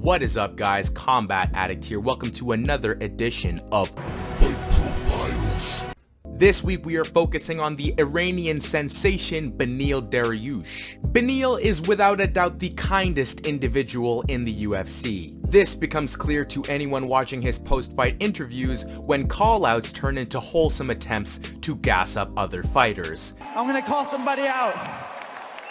What is up, guys? Combat Addict here. Welcome to another edition of White Profiles. This week we are focusing on the Iranian sensation Beneil Dariush. Beneil is without a doubt the kindest individual in the UFC. This becomes clear to anyone watching his post-fight interviews when call-outs turn into wholesome attempts to gas up other fighters. I'm gonna call somebody out.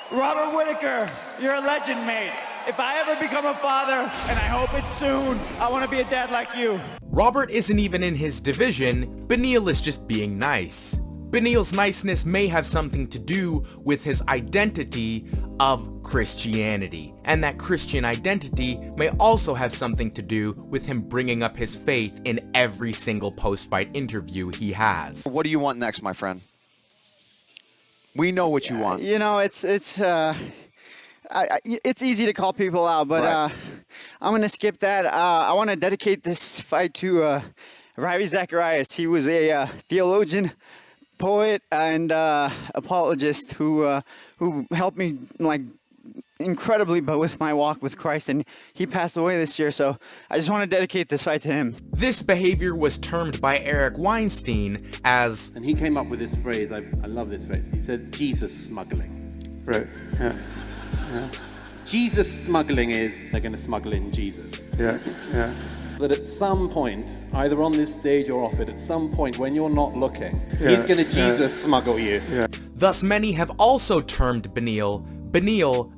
Robert Whitaker, you're a legend, mate. If I ever become a father, and I hope it's soon, I want to be a dad like you. Robert isn't even in his division. Beneil is just being nice. Beneil's niceness may have something to do with his identity of Christianity, and that Christian identity may also have something to do with him bringing up his faith in every single post-fight interview he has. What do you want next, my friend? We know what you want. You know, it's easy to call people out, but right. I'm going to skip that. I want to dedicate this fight to Ravi Zacharias. He was a theologian, poet, and apologist who helped me incredibly but with my walk with Christ, and he passed away this year, so I just want to dedicate this fight to him. This behavior was termed by Eric Weinstein as... And he came up with this phrase, I love this phrase, he says, Jesus smuggling. Right, yeah. Yeah. Jesus smuggling is they're going to smuggle in Jesus. Yeah, yeah. That at some point, either on this stage or off it, at some point when you're not looking, he's going to Jesus smuggle you. Yeah. Thus, many have also termed Beneil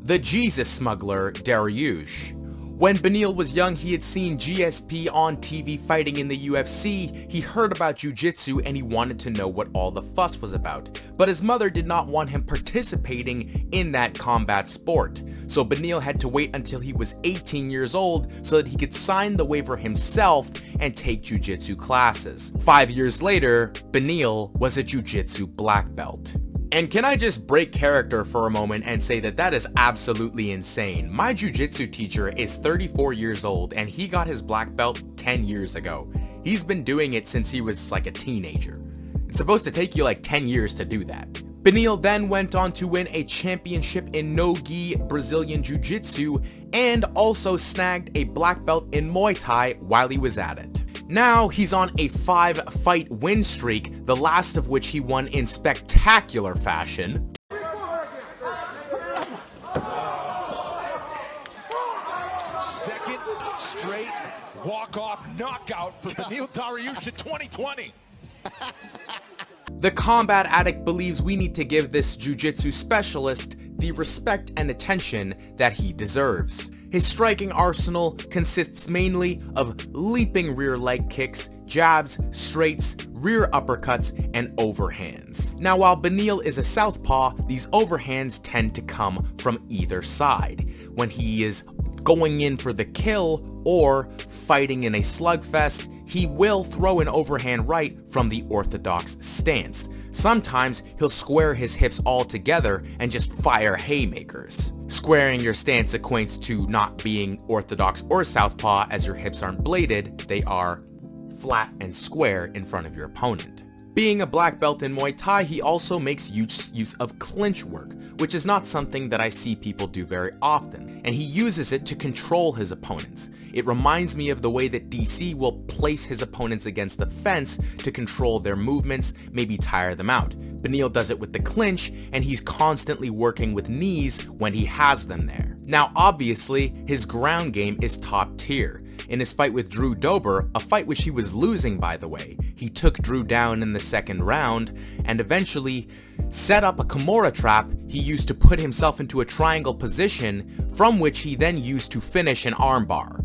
the Jesus smuggler Dariush. When Beneil was young, he had seen GSP on TV fighting in the UFC, he heard about jiu-jitsu and he wanted to know what all the fuss was about. But his mother did not want him participating in that combat sport. So Beneil had to wait until he was 18 years old so that he could sign the waiver himself and take jiu-jitsu classes. 5 years later, Beneil was a jiu-jitsu black belt. And can I just break character for a moment and say that is absolutely insane. My jiu-jitsu teacher is 34 years old and he got his black belt 10 years ago. He's been doing it since he was like a teenager. It's supposed to take you like 10 years to do that. Beneil then went on to win a championship in no-gi Brazilian jiu-jitsu and also snagged a black belt in Muay Thai while he was at it. Now he's on a 5-fight win streak, the last of which he won in spectacular fashion. Second straight walk-off knockout for Beneil Dariush in 2020. The Combat Addict believes we need to give this jiu-jitsu specialist the respect and attention that he deserves. His striking arsenal consists mainly of leaping rear leg kicks, jabs, straights, rear uppercuts, and overhands. Now, while Beneil is a southpaw, these overhands tend to come from either side. When he is going in for the kill or fighting in a slugfest, he will throw an overhand right from the orthodox stance. Sometimes he'll square his hips all together and just fire haymakers. Squaring your stance equates to not being orthodox or southpaw, as your hips aren't bladed, they are flat and square in front of your opponent. Being a black belt in Muay Thai, he also makes use of clinch work, which is not something that I see people do very often, and he uses it to control his opponents. It reminds me of the way that DC will place his opponents against the fence to control their movements, maybe tire them out. Beneil does it with the clinch, and he's constantly working with knees when he has them there. Now, obviously, his ground game is top tier. In his fight with Drew Dober, a fight which he was losing by the way, he took Drew down in the second round and eventually set up a Kimura trap he used to put himself into a triangle position from which he then used to finish an armbar.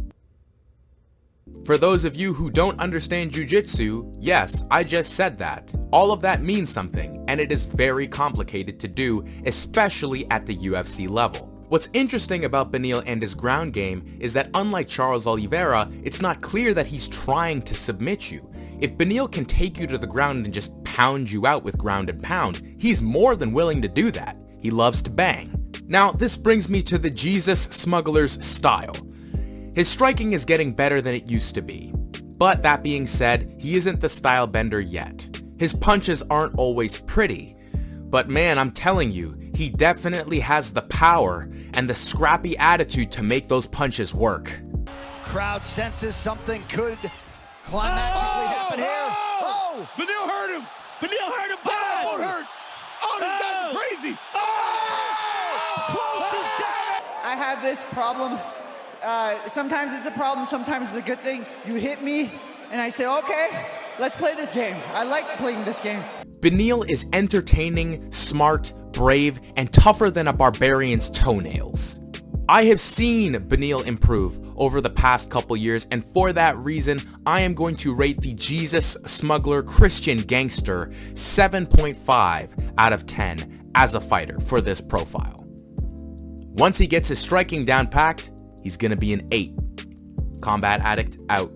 For those of you who don't understand jiu-jitsu, yes, I just said that. All of that means something, and it is very complicated to do, especially at the UFC level. What's interesting about Beneil and his ground game is that unlike Charles Oliveira, it's not clear that he's trying to submit you. If Beneil can take you to the ground and just pound you out with ground and pound, he's more than willing to do that. He loves to bang. Now, this brings me to the Jesus smuggler's style. His striking is getting better than it used to be. But that being said, he isn't the style bender yet. His punches aren't always pretty. But man, I'm telling you, he definitely has the power and the scrappy attitude to make those punches work. crowd senses something could climactically happen here. Oh! Beneil hurt him. Beneil hurt him. That won't hurt. Oh, these guys are crazy. Close is down. I have this problem. Sometimes it's a problem, sometimes it's a good thing. You hit me, and I say, okay, let's play this game. I like playing this game. Beneil is entertaining, smart, brave, and tougher than a barbarian's toenails. I have seen Beneil improve over the past couple years, and for that reason, I am going to rate the Jesus Smuggler Christian Gangster 7.5 out of 10 as a fighter for this profile. Once he gets his striking down packed, he's gonna be an 8. Combat Addict out.